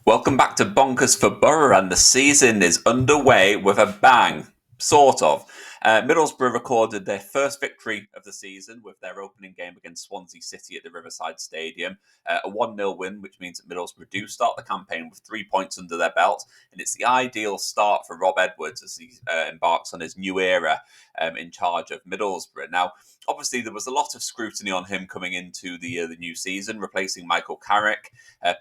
Welcome back to Bonkers for Boro, and the season is underway with a bang, sort of. Middlesbrough recorded their first victory of the season with their opening game against Swansea City at the Riverside Stadium. A 1-0 win, which means that Middlesbrough do start the campaign with 3 points under their belt, and it's the ideal start for Rob Edwards as he embarks on his new era in charge of Middlesbrough. Now, obviously, there was a lot of scrutiny on him coming into the new season, replacing Michael Carrick.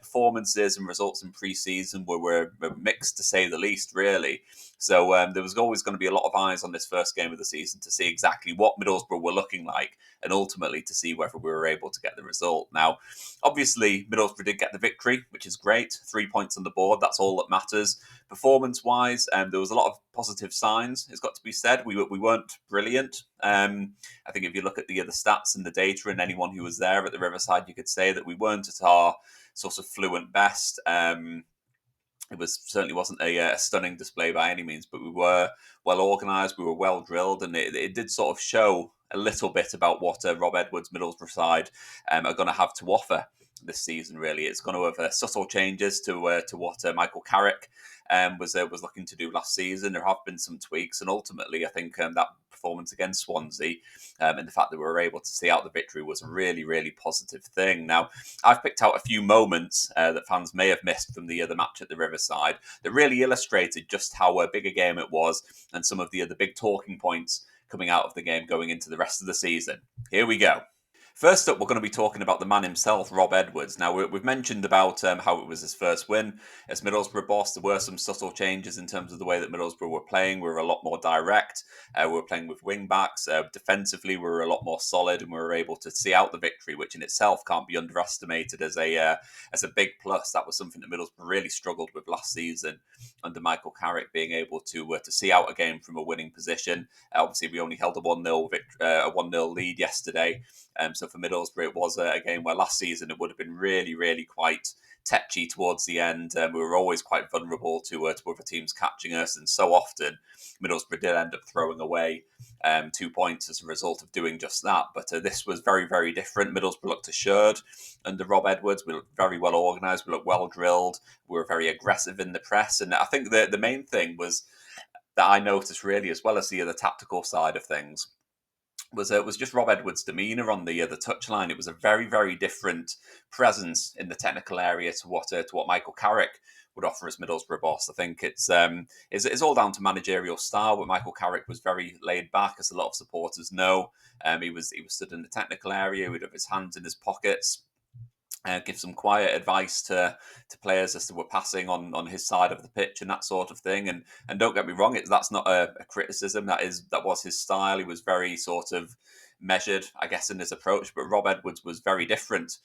Performances and results in pre-season were mixed, to say the least, really. So there was always going to be a lot of eyes on this first game of the season to see exactly what Middlesbrough were looking like, and ultimately to see whether we were able to get the result. Now, obviously, Middlesbrough did get the victory, which is great. 3 points on the board, that's all that matters. Performance-wise, there was a lot of positive signs, it's got to be said. We weren't brilliant. I think if you look at the stats and the data and anyone who was there at the Riverside, you could say that we weren't at our sort of fluent best. It certainly wasn't a stunning display by any means, but we were well organised, we were well drilled, and it did sort of show a little bit about what Rob Edwards' Middlesbrough side are going to have to offer this season. Really, it's going to have subtle changes to what Michael Carrick was looking to do last season. There have been some tweaks, and ultimately, I think that performance against Swansea and the fact that we were able to see out the victory was a really, really positive thing. Now, I've picked out a few moments that fans may have missed from the match at the Riverside that really illustrated just how big a game it was and some of the big talking points coming out of the game going into the rest of the season. Here we go. First up, we're going to be talking about the man himself, Rob Edwards. Now, we've mentioned about how it was his first win as Middlesbrough boss. There were some subtle changes in terms of the way that Middlesbrough were playing. We were a lot more direct. We were playing with wing backs. Defensively, we were a lot more solid, and we were able to see out the victory, which in itself can't be underestimated as a big plus. That was something that Middlesbrough really struggled with last season under Michael Carrick, being able to see out a game from a winning position. Obviously, we only held a 1-0 lead yesterday. So for Middlesbrough, it was a game where last season it would have been really, really quite tetchy towards the end. We were always quite vulnerable to other teams catching us, and so often Middlesbrough did end up throwing away 2 points as a result of doing just that. But this was very, very different. Middlesbrough looked assured under Rob Edwards. We looked very well organised. We looked well drilled. We were very aggressive in the press, and I think the main thing was that I noticed really, as well as the tactical side of things, was just Rob Edwards' demeanour on the touchline. It was a very, very different presence in the technical area to what Michael Carrick would offer as Middlesbrough boss. I think it's all down to managerial style. But Michael Carrick was very laid back, as a lot of supporters know. He was stood in the technical area. He'd have his hands in his pockets. Give some quiet advice to players as to what passing on his side of the pitch and that sort of thing. And don't get me wrong, that's not a criticism. That was his style. He was very sort of measured, I guess, in his approach. But Rob Edwards was very different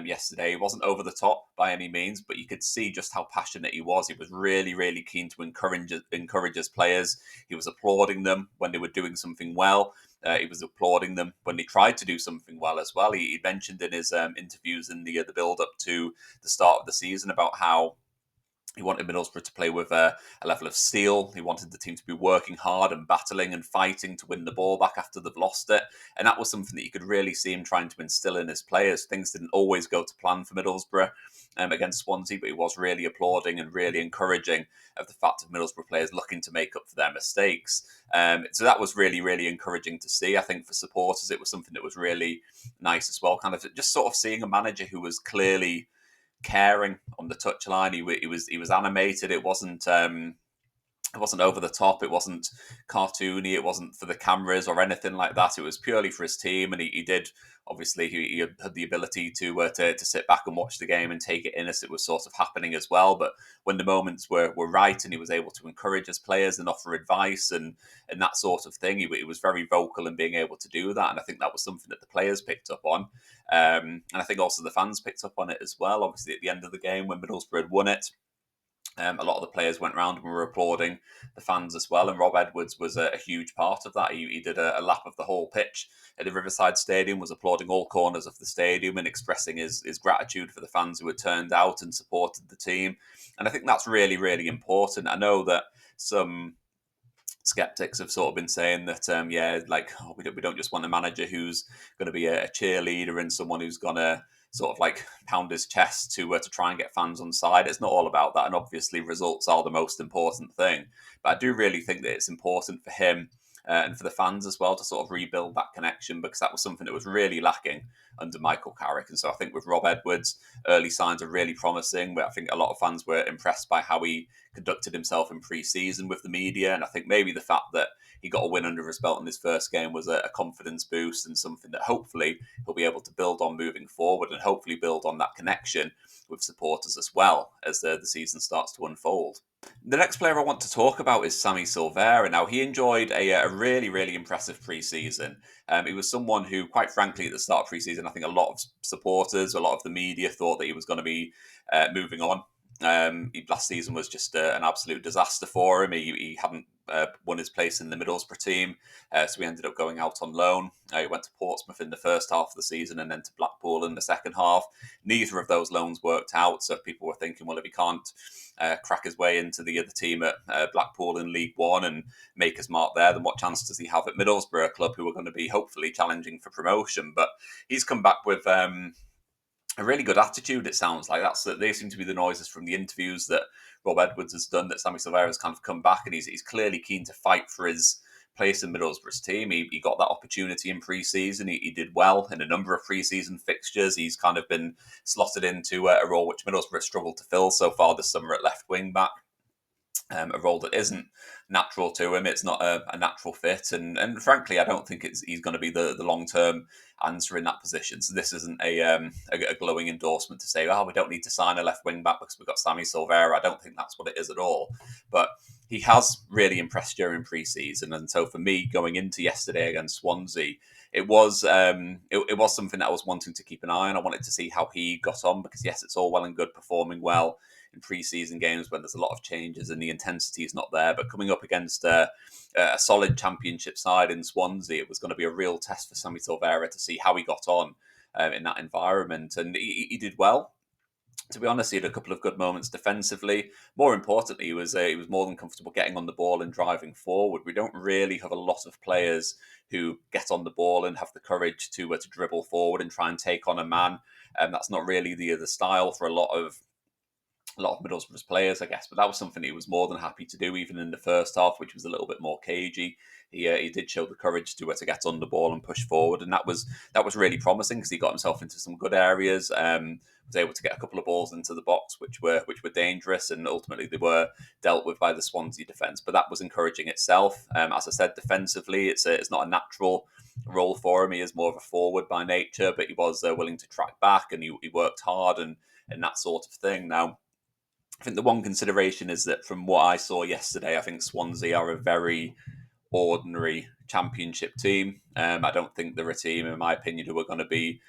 yesterday. He wasn't over the top by any means, but you could see just how passionate he was. He was really, really keen to encourage his players. He was applauding them when they were doing something well. He was applauding them when they tried to do something well as well. He mentioned in his interviews in the build up to the start of the season about how he wanted Middlesbrough to play with a level of steel. He wanted the team to be working hard and battling and fighting to win the ball back after they've lost it. And that was something that you could really see him trying to instill in his players. Things didn't always go to plan for Middlesbrough against Swansea, but he was really applauding and really encouraging of the fact of Middlesbrough players looking to make up for their mistakes. So that was really, really encouraging to see. I think for supporters, it was something that was really nice as well. Kind of just sort of seeing a manager who was clearly caring on the touchline. He was animated. It wasn't over the top. It wasn't cartoony. It wasn't for the cameras or anything like that. It was purely for his team, and he did. Obviously, he had the ability to sit back and watch the game and take it in as it was sort of happening as well. But when the moments were right, and he was able to encourage his players and offer advice and that sort of thing, he was very vocal in being able to do that. And I think that was something that the players picked up on, and I think also the fans picked up on it as well. Obviously, at the end of the game, when Middlesbrough had won it, a lot of the players went round and were applauding the fans as well, and Rob Edwards was a huge part of that. He did a lap of the whole pitch at the Riverside Stadium, was applauding all corners of the stadium and expressing his gratitude for the fans who had turned out and supported the team. And I think that's really, really important. I know that some skeptics have sort of been saying that, we don't just want a manager who's going to be a cheerleader and someone who's going to sort of like pound his chest to try and get fans on side. It's not all about that, and obviously results are the most important thing. But I do really think that it's important for him and for the fans as well to sort of rebuild that connection, because that was something that was really lacking under Michael Carrick. And so I think with Rob Edwards, early signs are really promising. But I think a lot of fans were impressed by how he conducted himself in pre-season with the media, and I think maybe the fact that he got a win under his belt in his first game was a confidence boost, and something that hopefully he'll be able to build on moving forward, and hopefully build on that connection with supporters as well as the season starts to unfold. The next player I want to talk about is Sammy Silvera. Now, he enjoyed a really, really impressive pre-season. He was someone who, quite frankly, at the start of pre-season, I think a lot of supporters, a lot of the media thought that he was going to be moving on. Last season was just an absolute disaster for him. He hadn't won his place in the Middlesbrough team, so he ended up going out on loan. He went to Portsmouth in the first half of the season and then to Blackpool in the second half. Neither of those loans worked out, so people were thinking, well, if he can't crack his way into the other team at Blackpool in League One and make his mark there, then what chance does he have at Middlesbrough, a club who are going to be hopefully challenging for promotion? But he's come back with a really good attitude. It sounds like they seem to be the noises from the interviews that Rob Edwards has done, that Sammy Silvera has kind of come back, and he's clearly keen to fight for his place in Middlesbrough's team. He got that opportunity in pre-season. He did well in a number of pre-season fixtures. He's kind of been slotted into a role which Middlesbrough struggled to fill so far this summer at left wing back. A role that isn't natural to him. It's not a natural fit, and frankly, I don't think he's going to be the long term answer in that position. So this isn't a glowing endorsement to say, oh, we don't need to sign a left wing back because we've got Sammy Silvera. I don't think that's what it is at all. But he has really impressed during pre-season, and so for me, going into yesterday against Swansea, it was something that I was wanting to keep an eye on. I wanted to see how he got on, because yes, it's all well and good performing well in pre-season games when there's a lot of changes and the intensity is not there. But coming up against a solid championship side in Swansea, it was going to be a real test for Sammy Silvera to see how he got on in that environment. And he did well. To be honest, he had a couple of good moments defensively. More importantly, he was more than comfortable getting on the ball and driving forward. We don't really have a lot of players who get on the ball and have the courage to dribble forward and try and take on a man. And that's not really the style for a lot of Middlesbrough's players, I guess. But that was something he was more than happy to do, even in the first half, which was a little bit more cagey. He did show the courage to get on the ball and push forward, and that was really promising, because he got himself into some good areas. Was able to get a couple of balls into the box, which were dangerous, and ultimately they were dealt with by the Swansea defence. But that was encouraging itself. As I said, defensively, it's not a natural role for him. He is more of a forward by nature, but he was willing to track back, and he worked hard and that sort of thing. Now, I think the one consideration is that from what I saw yesterday, I think Swansea are a very ordinary championship team. I don't think they're a team, in my opinion, who are going to be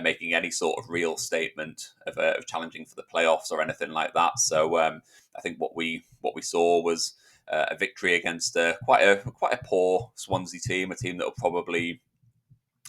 making any sort of real statement of challenging for the playoffs or anything like that. So I think what we saw was a victory against quite a poor Swansea team, a team that will probably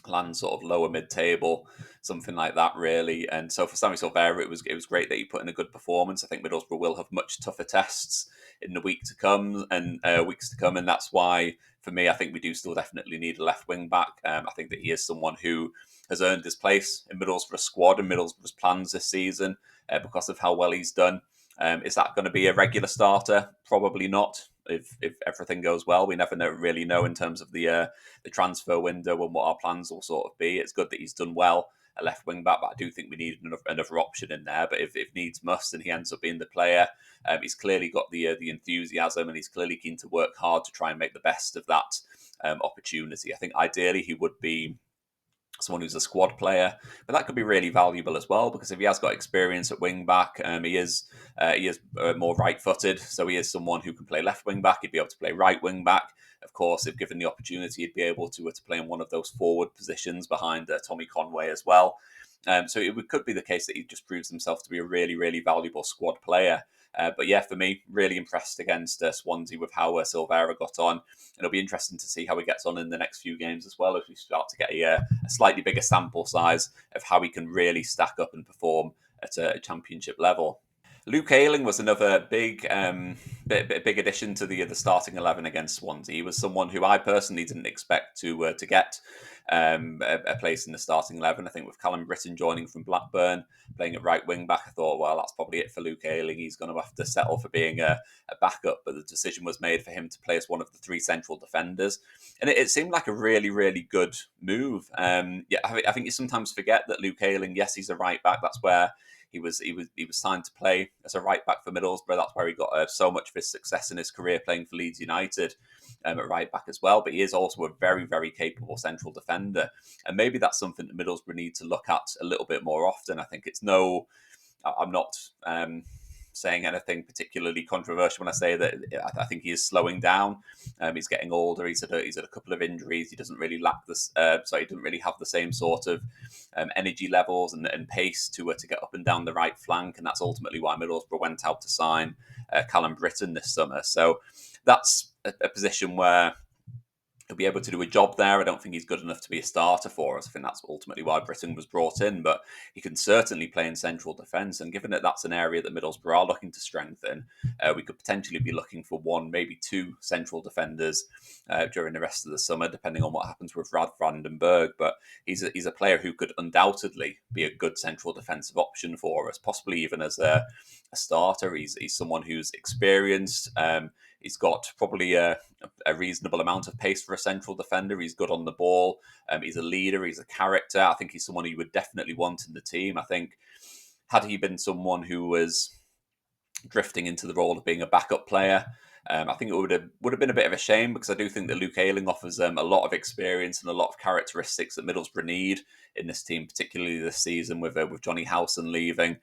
land sort of lower mid-table, something like that, really. And so for Sammy Silvera, it was great that he put in a good performance. I think Middlesbrough will have much tougher tests in the weeks to come, and that's why, for me, I think we do still definitely need a left wing back. I think that he is someone who has earned his place in Middlesbrough's squad and Middlesbrough's plans this season because of how well he's done. Is that going to be a regular starter? Probably not. If everything goes well, we never really know in terms of the transfer window and what our plans will sort of be. It's good that he's done well at left wing back, but I do think we need another option in there. But if needs must, and he ends up being the player, he's clearly got the enthusiasm, and he's clearly keen to work hard to try and make the best of that opportunity. I think ideally he would be someone who's a squad player, but that could be really valuable as well, because if he has got experience at wing back, he is more right-footed, so he is someone who can play left wing back. He'd be able to play right wing back. Of course, if given the opportunity, he'd be able to play in one of those forward positions behind Tommy Conway as well. So it could be the case that he just proves himself to be a really, really valuable squad player. But yeah, for me, really impressed against Swansea with how Silvera got on. And it'll be interesting to see how he gets on in the next few games as well, as we start to get a slightly bigger sample size of how he can really stack up and perform at a championship level. Luke Ayling was another big big addition to the starting 11 against Swansea. He was someone who I personally didn't expect to get a place in the starting 11. I think with Callum Britton joining from Blackburn, playing at right wing back, I thought, well, that's probably it for Luke Ayling. He's going to have to settle for being a backup. But the decision was made for him to play as one of the three central defenders, and it seemed like a really, really good move. Yeah, I think you sometimes forget that Luke Ayling, yes, he's a right back. That's where he was signed to play as a right back for Middlesbrough. That's where he got so much of his success in his career, playing for Leeds United at right back as well. But he is also a very, very capable central defender, and maybe that's something that Middlesbrough need to look at a little bit more often. I think it's no, I'm not saying anything particularly controversial when I say that I think he is slowing down. He's getting older. He's had a couple of injuries. He doesn't really lack this. So he doesn't really have the same sort of energy levels and pace to get up and down the right flank. And that's ultimately why Middlesbrough went out to sign Callum Britton this summer. So that's a position where he'll be able to do a job there. I don't think he's good enough to be a starter for us. I think that's ultimately why Britton was brought in, but he can certainly play in central defence. And given that that's an area that Middlesbrough are looking to strengthen, we could potentially be looking for one, maybe two central defenders during the rest of the summer, depending on what happens with Rad Vandenberg. But he's a player who could undoubtedly be a good central defensive option for us, possibly even as a starter. He's someone who's experienced. He's got probably a reasonable amount of pace for a central defender. He's good on the ball. He's a leader. He's a character. I think he's someone you would definitely want in the team. I think had he been someone who was drifting into the role of being a backup player, I think it would have been a bit of a shame, because I do think that Luke Ayling offers a lot of experience and a lot of characteristics that Middlesbrough need in this team, particularly this season with Johnny Howson leaving.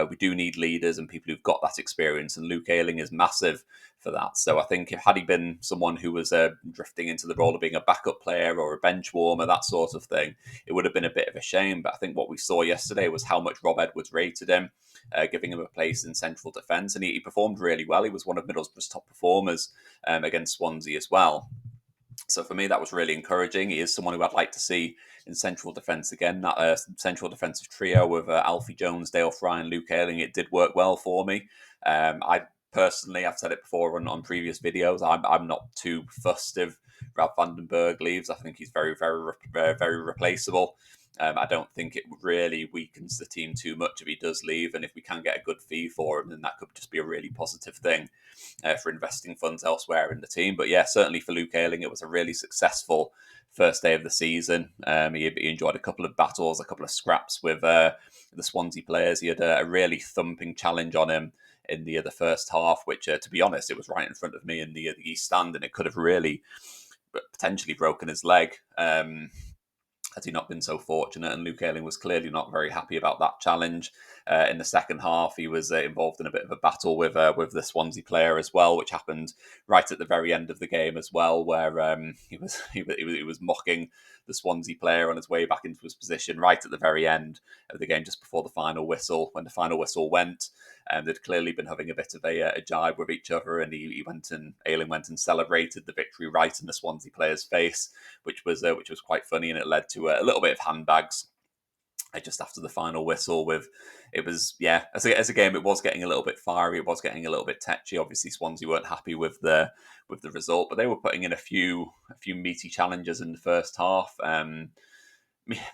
We do need leaders and people who've got that experience, and Luke Ayling is massive for that. So I think had he been someone who was drifting into the role of being a backup player or a bench warmer, that sort of thing, it would have been a bit of a shame. But I think what we saw yesterday was how much Rob Edwards rated him, giving him a place in central defence, and he performed really well. He was one of Middlesbrough's top performers against Swansea as well. So for me, that was really encouraging. He is someone who I'd like to see in central defence again. That central defensive trio with Alfie Jones, Dale Fry and Luke Ayling, it did work well for me. I personally, I've said it before on previous videos, I'm not too fussed if Ralph Vandenberg leaves. I think he's very, very, very replaceable. I don't think it really weakens the team too much if he does leave, and if we can get a good fee for him, then that could just be a really positive thing for investing funds elsewhere in the team. But yeah, certainly for Luke Ayling, it was a really successful first day of the season. He enjoyed a couple of battles, a couple of scraps with the Swansea players. He had a really thumping challenge on him in the first half, which, to be honest, it was right in front of me in the East Stand, and it could have really potentially broken his leg. Had he not been so fortunate, and Luke Ayling was clearly not very happy about that challenge. In the second half, he was involved in a bit of a battle with the Swansea player as well, which happened right at the very end of the game as well, where he was mocking the Swansea player on his way back into his position right at the very end of the game, just before the final whistle. When the final whistle went, they'd clearly been having a bit of a jibe with each other, and Ayling went and celebrated the victory right in the Swansea player's face, which was quite funny, and it led to a little bit of handbags just after the final whistle. As a game, it was getting a little bit fiery, it was getting a little bit tetchy. Obviously Swansea weren't happy with the result, but they were putting in a few meaty challenges in the first half.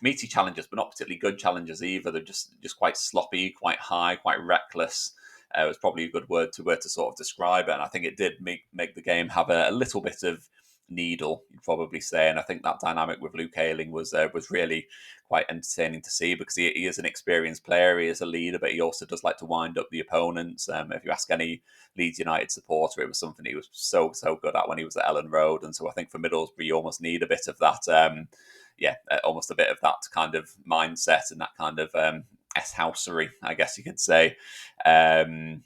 Meaty challenges, but not particularly good challenges either. They're just quite sloppy, quite high, quite reckless. It was probably a good word to sort of describe it, and I think it did make the game have a little bit of needle, you'd probably say. And I think that dynamic with Luke Ayling was really quite entertaining to see, because he is an experienced player, he is a leader, but he also does like to wind up the opponents. If you ask any Leeds United supporter, it was something he was so good at when he was at Ellen Road, and so I think for Middlesbrough, you almost need a bit of that. Almost a bit of that kind of mindset and that kind of S-housery, I guess you could say, in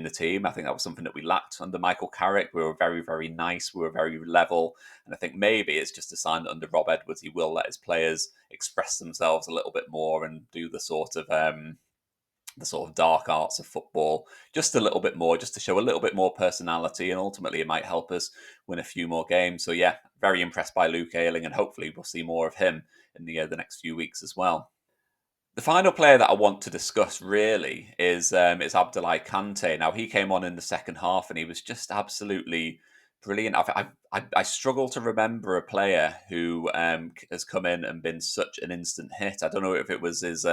the team. I think that was something that we lacked under Michael Carrick. We were very, very nice. We were very level. And I think maybe it's just a sign that under Rob Edwards, he will let his players express themselves a little bit more and do the sort of dark arts of football just a little bit more, just to show a little bit more personality, and ultimately it might help us win a few more games. So yeah, very impressed by Luke Ayling, and hopefully we'll see more of him in the next few weeks as well. The final player that I want to discuss really is Abdoulaye Kante. Now he came on in the second half and he was just absolutely brilliant. I struggle to remember a player who has come in and been such an instant hit. I don't know if it was his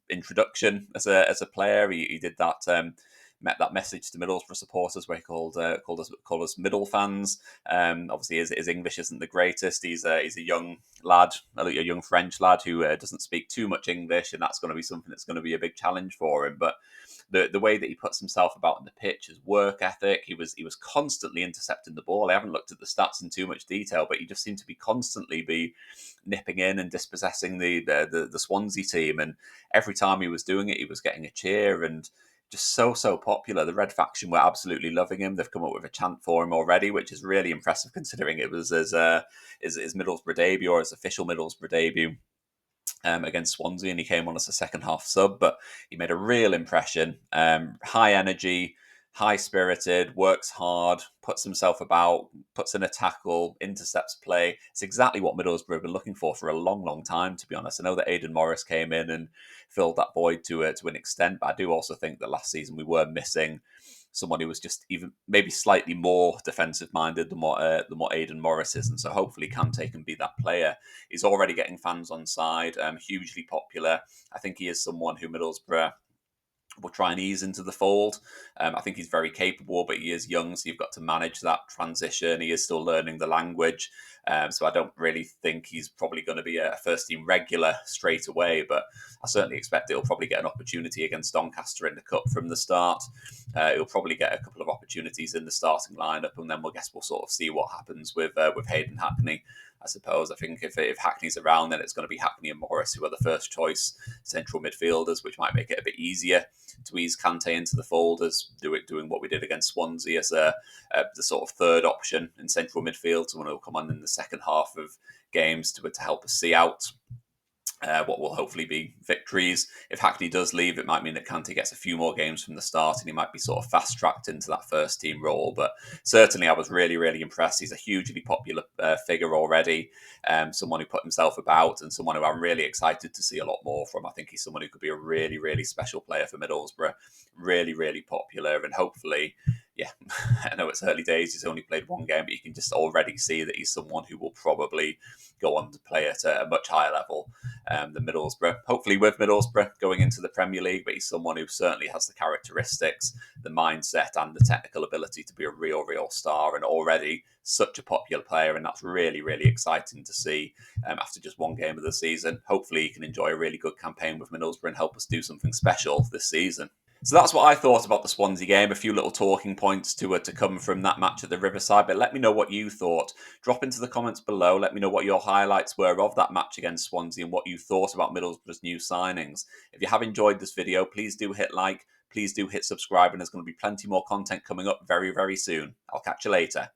introduction as a player. He did that. Met that message to Middlesbrough supporters where he called us Middle fans. Obviously, his English isn't the greatest. He's a young lad, a young French lad who doesn't speak too much English, and that's going to be something that's going to be a big challenge for him. But the way that he puts himself about in the pitch, his work ethic, he was constantly intercepting the ball. I haven't looked at the stats in too much detail, but he just seemed to be constantly be nipping in and dispossessing the Swansea team. And every time he was doing it, he was getting a cheer and just so popular. The Red faction were absolutely loving him. They've come up with a chant for him already, which is really impressive considering it was his Middlesbrough debut or his official Middlesbrough debut against Swansea, and he came on as a second half sub. But he made a real impression. High energy, high spirited, works hard, puts himself about, puts in a tackle, intercepts play. It's exactly what Middlesbrough have been looking for a long time, to be honest. I know that Aidan Morris came in and filled that void to an extent, but I do also think that last season we were missing someone who was just even maybe slightly more defensive minded than what Aidan Morris is, and so hopefully Kante can be that player. He's already getting fans on side, hugely popular. I think he is someone who Middlesbrough will try and ease into the fold. I think he's very capable, but he is young, so you've got to manage that transition. He is still learning the language, so I don't really think he's probably going to be a first team regular straight away, but I certainly expect he'll probably get an opportunity against Doncaster in the Cup from the start. He'll probably get a couple of opportunities in the starting lineup, and then we'll sort of see what happens with Hayden Hackney. I suppose. I think if Hackney's around, then it's going to be Hackney and Morris who are the first choice central midfielders, which might make it a bit easier to ease Kante into the fold as doing what we did against Swansea as the sort of third option in central midfield, someone who will come on in the second half of games to help us see out what will hopefully be victories. If Hackney does leave, it might mean that Kante gets a few more games from the start and he might be sort of fast tracked into that first team role. But certainly, I was really impressed. He's a hugely popular figure already, someone who put himself about and someone who I'm really excited to see a lot more from. I think he's someone who could be a really special player for Middlesbrough. Really popular, and hopefully, yeah, I know it's early days. He's only played one game, but you can just already see that he's someone who will probably go on to play at a much higher level than Middlesbrough. Hopefully with Middlesbrough going into the Premier League, but he's someone who certainly has the characteristics, the mindset and the technical ability to be a real star, and already such a popular player, and that's really exciting to see after just one game of the season. Hopefully he can enjoy a really good campaign with Middlesbrough and help us do something special this season. So that's what I thought about the Swansea game. A few little talking points to come from that match at the Riverside. But let me know what you thought. Drop into the comments below. Let me know what your highlights were of that match against Swansea and what you thought about Middlesbrough's new signings. If you have enjoyed this video, please do hit like. Please do hit subscribe, and there's going to be plenty more content coming up very soon. I'll catch you later.